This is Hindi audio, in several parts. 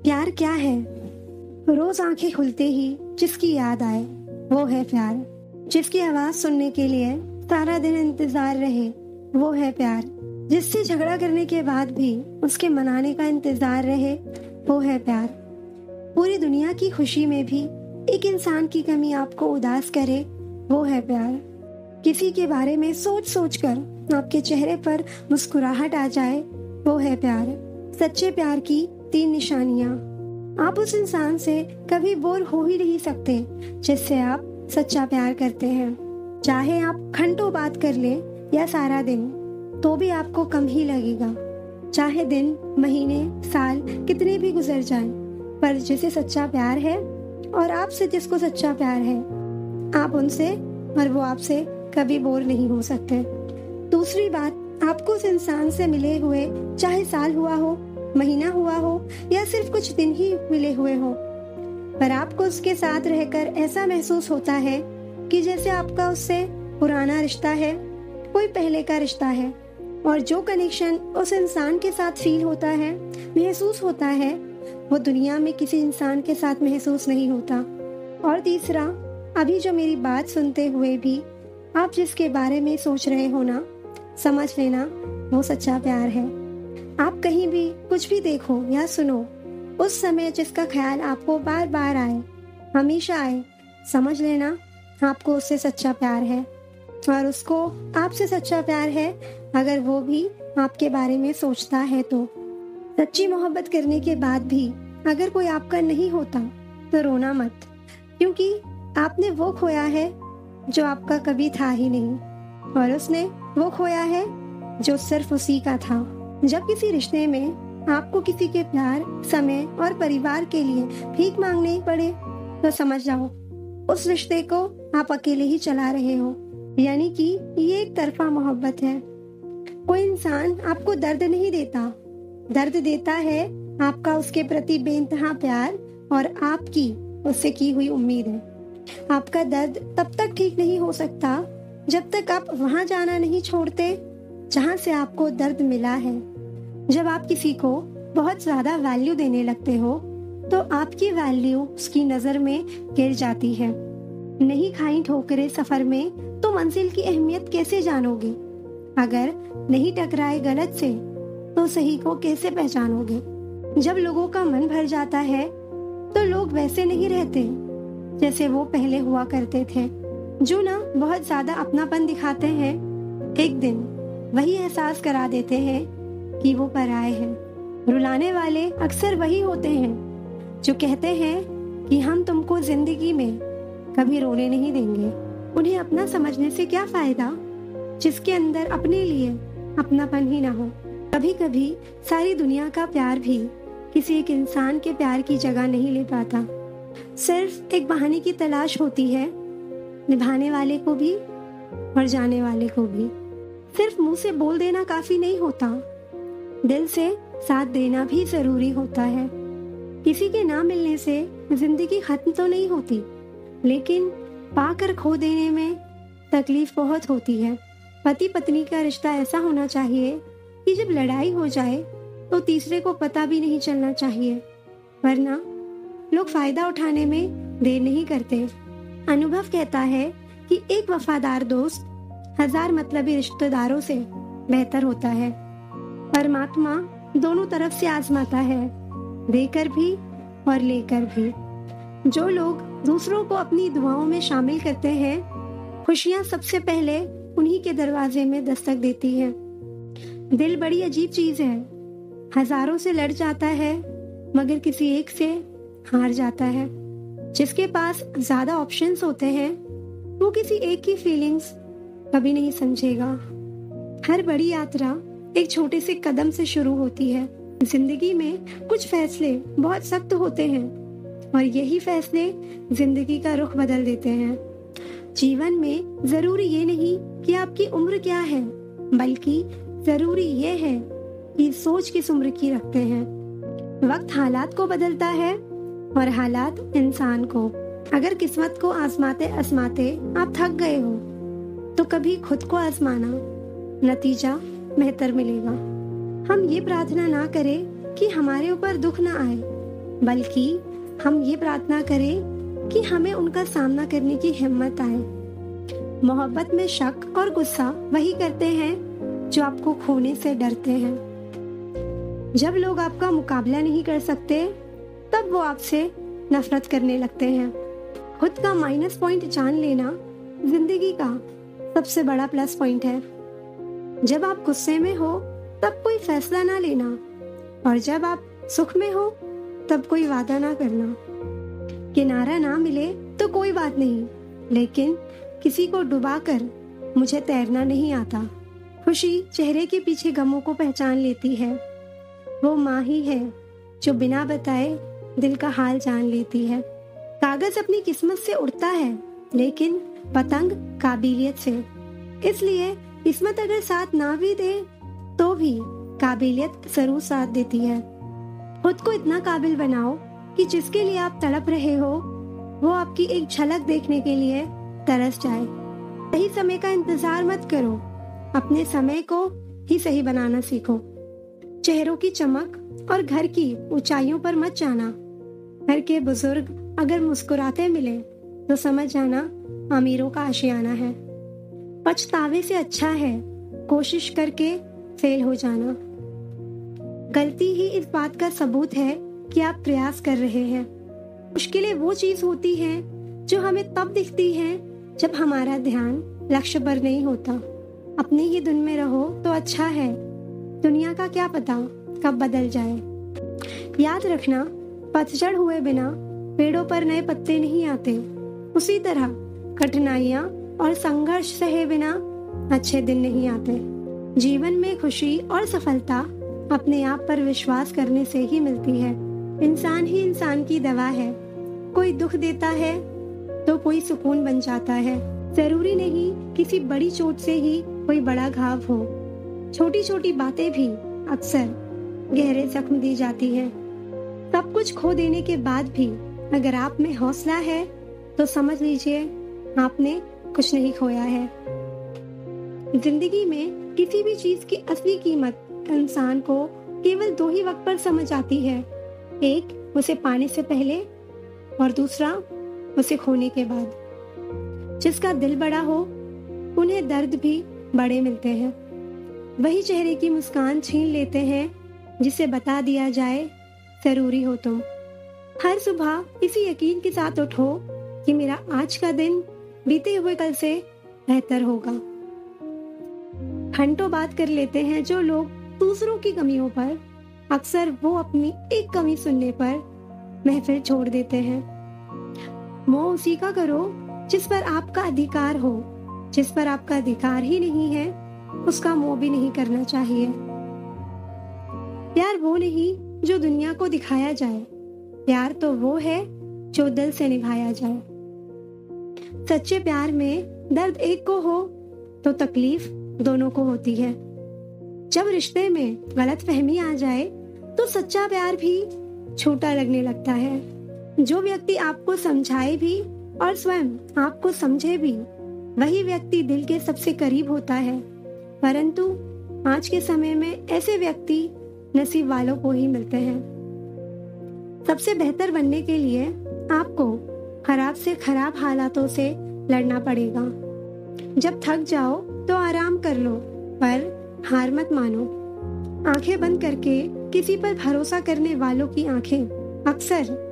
प्यार क्या है? रोज आंखें खुलते ही जिसकी याद आए वो है प्यार। जिसकी आवाज सुनने के लिए सारा दिन इंतजार रहे वो है प्यार। जिससे झगड़ा करने के बाद भी उसके मनाने का इंतजार रहे वो है प्यार। पूरी दुनिया की खुशी में भी एक इंसान की कमी आपको उदास करे वो है प्यार। किसी के बारे में सोच सोच कर आपके चेहरे पर मुस्कुराहट आ जाए वो है प्यार। सच्चे प्यार की 3 निशानियां। आप उस इंसान से कभी बोर हो ही नहीं सकते जिससे आप सच्चा प्यार करते हैं। चाहे आप घंटों बात कर ले या सारा दिन, तो भी आपको कम ही लगेगा। चाहे दिन, महीने, साल कितने भी गुजर जाएं, पर जिसे सच्चा प्यार है और आपसे जिसको सच्चा प्यार है, आप उनसे और वो आपसे कभी बोर नहीं हो सकते। दूसरी बात, आपको उस इंसान से मिले हुए चाहे साल हुआ हो, महीना हुआ हो या सिर्फ कुछ दिन ही मिले हुए हो, पर आपको उसके साथ रहकर ऐसा महसूस होता है कि जैसे आपका उससे पुराना रिश्ता है, कोई पहले का रिश्ता है। और जो कनेक्शन उस इंसान के साथ फील होता है, महसूस होता है, वो दुनिया में किसी इंसान के साथ महसूस नहीं होता। और तीसरा, अभी जो मेरी बात सुनते हुए भी आप जिसके बारे में सोच रहे हो ना, समझ लेना वो सच्चा प्यार है। आप कहीं भी कुछ भी देखो या सुनो, उस समय जिसका ख्याल आपको बार बार आए, हमेशा आए, समझ लेना आपको उससे सच्चा प्यार है। और उसको आपसे सच्चा प्यार है अगर वो भी आपके बारे में सोचता है तो। सच्ची मोहब्बत करने के बाद भी अगर कोई आपका नहीं होता तो रोना मत, क्योंकि आपने वो खोया है जो आपका कभी था ही नहीं, और उसने वो खोया है जो सिर्फ उसी का था। जब किसी रिश्ते में आपको किसी के प्यार, समय और परिवार के लिए भीख मांगनी पड़े, तो समझ जाओ उस रिश्ते को आप अकेले ही चला रहे हो, यानी कि ये एक तरफा मोहब्बत है। कोई इंसान आपको दर्द नहीं देता, दर्द देता है आपका उसके प्रति बेइंतहा प्यार और आपकी उससे की हुई उम्मीदें। आपका दर्द तब तक ठीक नहीं हो सकता जब तक आप वहां जाना नहीं छोड़ते जहां से आपको दर्द मिला है। जब आप किसी को बहुत ज्यादा वैल्यू देने लगते हो तो आपकी वैल्यू उसकी नजर में गिर जाती है। नहीं खाई ठोकरें सफर में तो मंजिल की अहमियत कैसे जानोगे? अगर नहीं टकराए गलत से तो सही को कैसे पहचानोगे? जब लोगों का मन भर जाता है तो लोग वैसे नहीं रहते जैसे वो पहले हुआ करते थे। जो ना बहुत ज्यादा अपनापन दिखाते हैं, एक दिन वही एहसास करा देते हैं कि वो पराये हैं। रुलाने वाले अक्सर वही होते हैं जो कहते हैं कि हम तुमको जिंदगी में कभी रोने नहीं देंगे। उन्हें अपना समझने से क्या फायदा जिसके अंदर अपने लिए अपनापन ही ना हो। कभी कभी सारी दुनिया का प्यार भी किसी एक इंसान के प्यार की जगह नहीं ले पाता। सिर्फ एक बहाने की तलाश होती है, निभाने वाले को भी और जाने वाले को भी। सिर्फ मुंह से बोल देना काफी नहीं होता, दिल से साथ देना भी जरूरी होता है। किसी के ना मिलने से जिंदगी खत्म तो नहीं होती, लेकिन पाकर खो देने में तकलीफ बहुत होती है। पति पत्नी का रिश्ता ऐसा होना चाहिए कि जब लड़ाई हो जाए तो तीसरे को पता भी नहीं चलना चाहिए, वरना लोग फायदा उठाने में देर नहीं करते। अनुभव कहता है कि एक वफादार दोस्त 1000 मतलबी रिश्तेदारों से बेहतर होता है। परमात्मा दोनों तरफ से आजमाता है, देकर भी और लेकर भी। जो लोग दूसरों को अपनी दुआओं में शामिल करते हैं, खुशियां सबसे पहले उन्हीं के दरवाजे में दस्तक देती है। दिल बड़ी अजीब चीज है, हजारों से लड़ जाता है मगर किसी एक से हार जाता है। जिसके पास ज्यादा ऑप्शंस होते हैं वो किसी एक की फीलिंग्स कभी नहीं समझेगा। हर बड़ी यात्रा एक छोटे से कदम से शुरू होती है। जिंदगी में कुछ फैसले बहुत सख्त होते हैं और यही फैसले जिंदगी का रुख बदल देते हैं। जीवन में जरूरी ये नहीं कि आपकी उम्र क्या है, बल्कि जरूरी ये है कि सोच किस उम्र की रखते हैं। वक्त हालात को बदलता है और हालात इंसान को। अगर किस्मत को आजमाते आजमाते आप थक गए हो तो कभी खुद को आजमाना, नतीजा बेहतर मिलेगा। हम ये प्रार्थना ना करें कि हमारे ऊपर दुख ना आए, बल्कि हम ये प्रार्थना करें कि हमें उनका सामना करने की हिम्मत आए। मोहब्बत में शक और गुस्सा वही करते हैं जो आपको खोने से डरते हैं। जब लोग आपका मुकाबला नहीं कर सकते, तब वो आपसे नफरत करने लगते हैं। खुद का माइनस पॉइंट जान लेना जिंदगी का सबसे बड़ा प्लस पॉइंट है। जब आप गुस्से में हो तब कोई फैसला ना लेना, और जब आप सुख में हो तब कोई वादा ना करना। किनारा ना मिले तो कोई बात नहीं, लेकिन किसी को डुबाकर मुझे तैरना नहीं आता। खुशी चेहरे के पीछे गमों को पहचान लेती है। वो माँ ही है जो बिना बताए दिल का हाल जान लेती है। कागज अपनी किस्मत से उड़ता है, लेकिन पतंग काबिलियत से। इसलिए किस्मत अगर साथ ना भी दे तो भी काबिलियत जरूर साथ देती है। खुद को इतना काबिल बनाओ कि जिसके लिए आप तड़प रहे हो वो आपकी एक झलक देखने के लिए तरस जाए। सही समय का इंतजार मत करो, अपने समय को ही सही बनाना सीखो। चेहरों की चमक और घर की ऊंचाइयों पर मत जाना। घर के बुजुर्ग अगर मुस्कुराते मिले तो समझ जाना अमीरों का आशियाना है। पछतावे से अच्छा है कोशिश करके फेल हो जाना। गलती ही इस बात का सबूत है कि आप प्रयास कर रहे हैं। मुश्किलें वो चीज होती हैं जो हमें तब दिखती हैं जब हमारा ध्यान लक्ष्य पर नहीं होता। अपनी ही धुन में रहो तो अच्छा है, दुनिया का क्या पता कब बदल जाए। याद रखना, पतझड़ हुए बिना पेड़ों पर नए पत्ते नहीं आते। उसी तरह कठिनाइयाँ और संघर्ष सहे बिना अच्छे दिन नहीं आते। जीवन में खुशी और सफलता अपने आप पर विश्वास करने से ही मिलती है। इंसान ही इंसान की दवा है। कोई दुख देता है तो कोई सुकून बन जाता है। जरूरी नहीं किसी बड़ी चोट से ही कोई बड़ा घाव हो। छोटी छोटी बातें भी अक्सर गहरे जख्म दी जाती है। सब कुछ खो देने के बाद भी अगर आप में हौसला है तो समझ लीजिए आपने कुछ नहीं खोया है। जिंदगी में किसी भी चीज की असली कीमत इंसान को केवल दो ही वक्त पर समझ आती है। एक उसे पाने से पहले और दूसरा उसे खोने के बाद। जिसका दिल बड़ा हो उन्हें दर्द भी बड़े मिलते हैं। वही चेहरे की मुस्कान छीन लेते हैं जिसे बता दिया जाए जरूरी हो तुम। हर सुबह इसी यकीन के साथ उठो कि मेरा आज का दिन बीते हुए कल से बेहतर होगा। घंटों बात कर लेते हैं जो लोग दूसरों की कमियों पर, अक्सर वो अपनी एक कमी सुनने पर महफिल छोड़ देते हैं। मोह उसी का करो जिस पर आपका अधिकार हो। जिस पर आपका अधिकार ही नहीं है उसका मोह भी नहीं करना चाहिए। प्यार वो नहीं जो दुनिया को दिखाया जाए, प्यार तो वो है जो दिल से निभाया जाए। सच्चे प्यार में दर्द एक को हो तो तकलीफ दोनों को होती है। जब रिश्ते में गलतफहमी आ जाए तो सच्चा प्यार भी छोटा लगने लगता है। जो व्यक्ति आपको समझाए भी और स्वयं आपको समझे भी, वही व्यक्ति दिल के सबसे करीब होता है। परंतु आज के समय में ऐसे व्यक्ति नसीब वालों को ही मिलते हैं। सबसे बेहतर बनने के लिए आपको खराब से खराब हालातों से लड़ना पड़ेगा। जब थक जाओ तो आराम कर लो, पर हार मत मानो। आंखें बंद करके किसी पर भरोसा करने वालों की आंखें अक्सर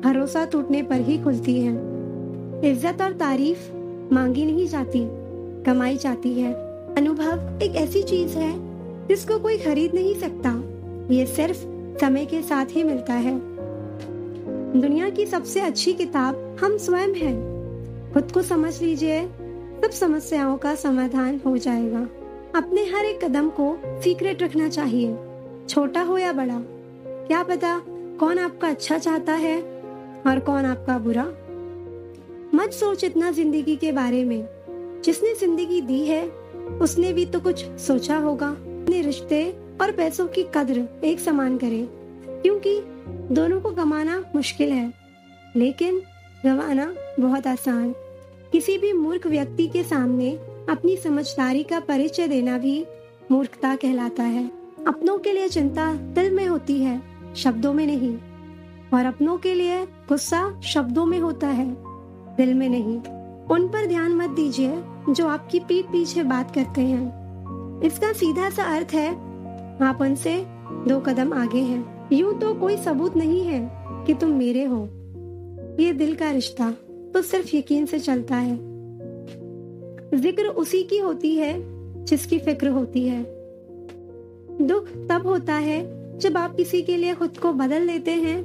भरोसा टूटने पर ही खुलती हैं। इज्जत और तारीफ मांगी नहीं जाती, कमाई जाती है। अनुभव एक ऐसी चीज है जिसको कोई खरीद नहीं सकता, ये सिर्फ समय के साथ ही मिलता है। दुनिया की सबसे अच्छी किताब हम स्वयं हैं। खुद को समझ लीजिए, सब समस्याओं का समाधान हो जाएगा। अपने हर एक कदम को सीक्रेट रखना चाहिए, छोटा हो या बड़ा। क्या पता कौन आपका अच्छा चाहता है और कौन आपका बुरा। मत सोच इतना जिंदगी के बारे में। जिसने जिंदगी दी है उसने भी तो कुछ सोचा होगा। अपने रिश्ते और पैसों की कद्र एक समान करें, क्योंकि दोनों को कमाना मुश्किल है लेकिन गंवाना बहुत आसान। किसी भी मूर्ख व्यक्ति के सामने अपनी समझदारी का परिचय देना भी मूर्खता कहलाता है। अपनों के लिए चिंता दिल में होती है, शब्दों में नहीं। और अपनों के लिए गुस्सा शब्दों में होता है, दिल में नहीं। उन पर ध्यान मत दीजिए जो आपकी पीठ पीछे बात करते हैं। इसका सीधा सा अर्थ है आप उनसे 2 कदम आगे हैं। यूं तो कोई सबूत नहीं है कि तुम मेरे हो। ये दिल का रिश्ता तो सिर्फ यकीन से चलता है। जिक्र उसी की होती है जिसकी फिक्र होती है। दुख तब होता है जब आप किसी के लिए खुद को बदल लेते हैं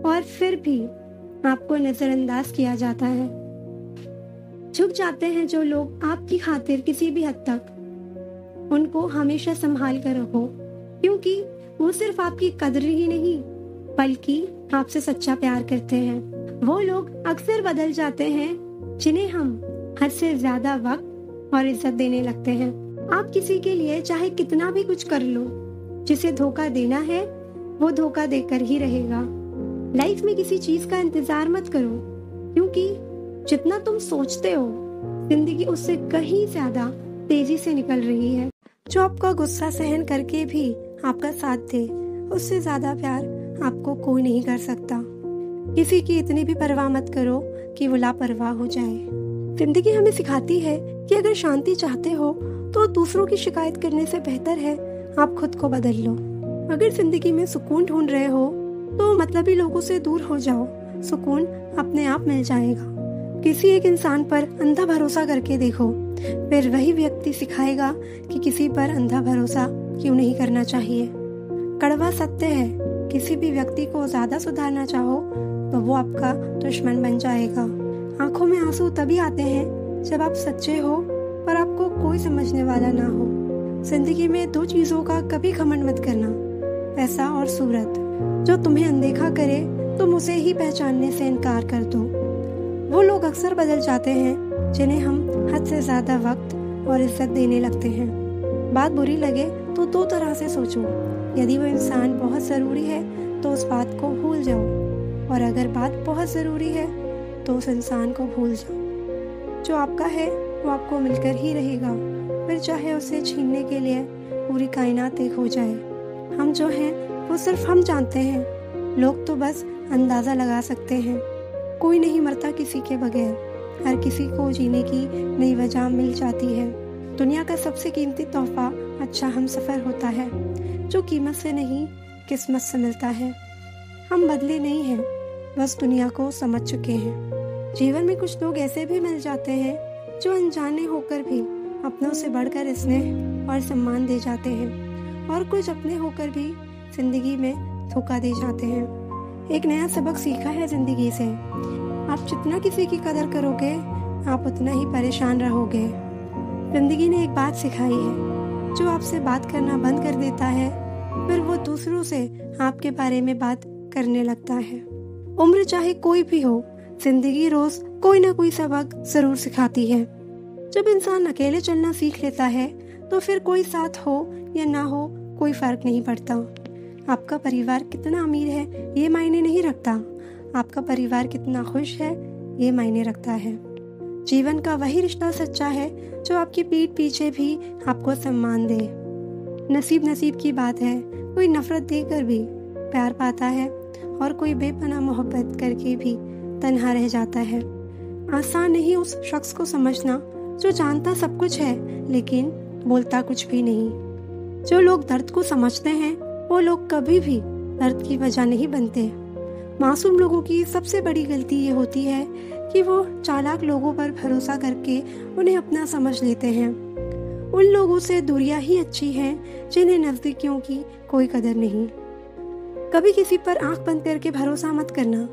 और फिर भी आपको नजरअंदाज किया जाता है। झुक जाते हैं जो लोग आपकी खातिर किसी भी हद तक। उनको हमेशा संभाल कर रखो, क्योंकि वो सिर्फ आपकी कदर ही नहीं बल्कि आपसे सच्चा प्यार करते हैं। वो लोग अक्सर बदल जाते हैं जिन्हें हम हद से ज्यादा वक्त और इज्जत देने लगते हैं। आप किसी के लिए चाहे कितना भी कुछ कर लो, जिसे धोखा देना है वो धोखा देकर ही रहेगा। लाइफ में किसी चीज का इंतजार मत करो, क्योंकि जितना तुम सोचते हो जिंदगी उससे कहीं ज्यादा तेजी से निकल रही है। जो आपका गुस्सा सहन करके भी आपका साथ दे, उससे ज्यादा प्यार आपको कोई नहीं कर सकता। किसी की इतनी भी परवाह मत करो कि वो लापरवाह हो जाए। जिंदगी हमें सिखाती है कि अगर शांति चाहते हो तो दूसरों की शिकायत करने से बेहतर है आप खुद को बदल लो। अगर जिंदगी में सुकून ढूंढ रहे हो तो मतलबी लोगों से दूर हो जाओ, सुकून अपने आप मिल जाएगा। किसी एक इंसान पर अंधा भरोसा करके देखो, फिर वही व्यक्ति सिखाएगा कि किसी पर अंधा भरोसा क्यों नहीं करना चाहिए। कड़वा सत्य है, किसी भी व्यक्ति को ज्यादा सुधारना चाहो तो वो आपका दुश्मन बन जाएगा। आंखों में आंसू तभी आते हैं जब आप सच्चे हो पर आपको कोई समझने वाला ना हो। जिंदगी में 2 चीजों का कभी घमंड मत करना, पैसा और सूरत। जो तुम्हें अनदेखा करे तुम उसे ही पहचानने से इनकार कर दो। वो लोग अक्सर बदल जाते हैं जिन्हें हम हद से ज्यादा वक्त और इज्जत देने लगते हैं। बात बुरी लगे तो 2 तरह से सोचो। यदि वो इंसान बहुत जरूरी है तो उस बात को भूल जाओ, और अगर बात बहुत जरूरी है तो उस इंसान को भूल जाओ। जो आपका है वो आपको मिलकर ही रहेगा, फिर चाहे उसे छीनने के लिए पूरी कायनात एक हो जाए। हम जो हैं वो सिर्फ हम जानते हैं, लोग तो बस अंदाजा लगा सकते हैं। कोई नहीं मरता किसी के बगैर, हर किसी को जीने की नई वजह मिल जाती है। दुनिया का सबसे कीमती तोहफा अच्छा हम सफर होता है, जो कीमत से नहीं किस्मत से मिलता है। हम बदले नहीं हैं, बस दुनिया को समझ चुके हैं। जीवन में कुछ लोग ऐसे भी मिल जाते हैं जो अनजाने होकर भी अपनों से बढ़कर स्नेह और सम्मान दे जाते हैं, और कुछ अपने होकर भी जिंदगी में धोखा दे जाते हैं। एक नया सबक सीखा है जिंदगी से, आप जितना किसी की कदर करोगे आप उतना ही परेशान रहोगे। जिंदगी ने एक बात सिखाई है, जो आपसे बात करना बंद कर देता है फिर वो दूसरों से आपके बारे में बात करने लगता है। उम्र चाहे कोई भी हो, जिंदगी रोज कोई ना कोई सबक जरूर सिखाती है। जब इंसान अकेले चलना सीख लेता है तो फिर कोई साथ हो या ना हो कोई फर्क नहीं पड़ता। आपका परिवार कितना अमीर है ये मायने नहीं रखता, आपका परिवार कितना खुश है ये मायने रखता है। जीवन का वही रिश्ता सच्चा है जो आपकी पीठ पीछे भी आपको सम्मान दे। नसीब की बात है, कोई नफरत देकर भी प्यार पाता है और कोई बेपनाह मोहब्बत करके भी तन्हा रह जाता है। आसान नहीं उस शख्स को समझना जो जानता सब कुछ है लेकिन बोलता कुछ भी नहीं। जो लोग दर्द को समझते हैं वो लोग कभी भी दर्द की वजह नहीं बनते। मासूम लोगों की सबसे बड़ी गलती ये होती है कि वो चालाक लोगों पर भरोसा करके उन्हें अपना समझ लेते हैं। उन लोगों से दूरियां ही अच्छी हैं जिन्हें नजदीकियों की कोई कदर नहीं। कभी किसी पर आंख बंद करके भरोसा मत करना,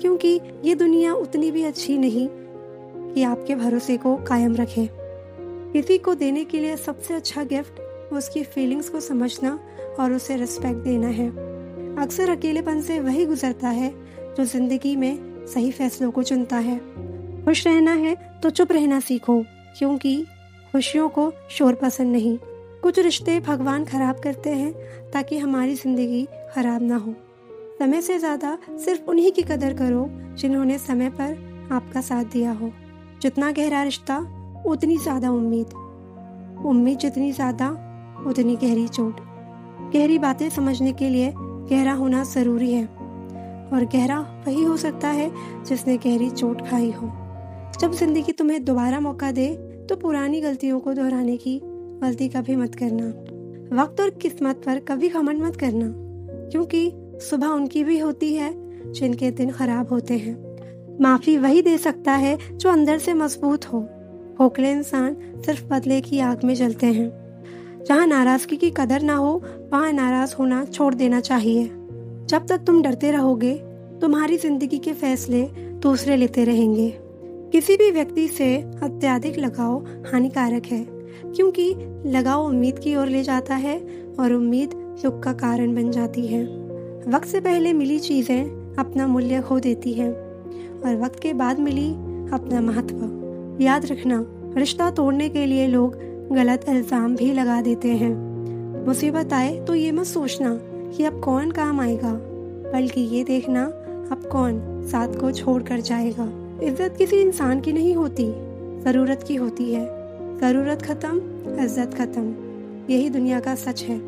क्योंकि ये दुनिया उतनी भी अच्छी नहीं कि आपके भरोसे को कायम रखे। किसी को देने के लिए सबसे अच्छा गिफ्ट उसकी फीलिंग्स को समझना और उसे रिस्पेक्ट देना है। अक्सर अकेलेपन से वही गुजरता है जो जिंदगी में सही फैसलों को चुनता है। खुश रहना है तो चुप रहना सीखो, क्योंकि खुशियों को शोर पसंद नहीं। कुछ रिश्ते भगवान खराब करते हैं ताकि हमारी जिंदगी खराब ना हो। समय से ज्यादा सिर्फ उन्हीं की कदर करो जिन्होंने समय पर आपका साथ दिया हो। जितना गहरा रिश्ता उतनी ज्यादा उम्मीद जितनी ज्यादा उतनी गहरी चोट। गहरी बातें समझने के लिए गहरा होना जरूरी है, और गहरा वही हो सकता है जिसने गहरी चोट खाई हो। जब जिंदगी तुम्हें दोबारा मौका दे तो पुरानी गलतियों को दोहराने की गलती कभी मत करना। वक्त और किस्मत पर कभी घमंड मत करना, क्योंकि सुबह उनकी भी होती है जिनके दिन खराब होते हैं। माफी वही दे सकता है जो अंदर से मजबूत हो। खोखले इंसान सिर्फ बदले की आग में जलते हैं। जहाँ नाराजगी की कदर ना हो वहाँ नाराज होना छोड़ देना चाहिए। जब तक तुम डरते रहोगे तुम्हारी जिंदगी के फैसले दूसरे लेते रहेंगे। किसी भी व्यक्ति से अत्यधिक लगाव हानिकारक है, क्योंकि लगाव उम्मीद की ओर ले जाता है और उम्मीद दुख का कारण बन जाती है। वक्त से पहले मिली चीजें अपना मूल्य खो देती हैं और वक्त के बाद मिली अपना महत्व। याद रखना, रिश्ता तोड़ने के लिए लोग गलत इल्जाम भी लगा देते हैं। मुसीबत आए तो ये मत सोचना कि अब कौन काम आएगा, बल्कि ये देखना अब कौन साथ को छोड़ कर जाएगा। इज्जत किसी इंसान की नहीं होती, ज़रूरत की होती है। ज़रूरत खत्म, इज्जत खत्म, यही दुनिया का सच है।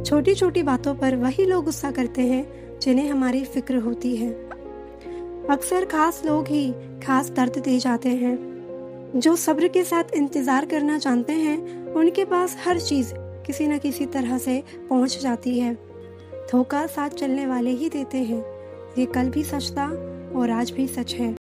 छोटी छोटी बातों पर वही लोग गुस्सा करते हैं जिन्हें हमारी फिक्र होती है। अक्सर खास लोग ही खास दर्द दे जाते हैं। जो सब्र के साथ इंतज़ार करना जानते हैं उनके पास हर चीज़ किसी न किसी तरह से पहुंच जाती है। धोखा साथ चलने वाले ही देते हैं। ये कल भी सच था और आज भी सच है।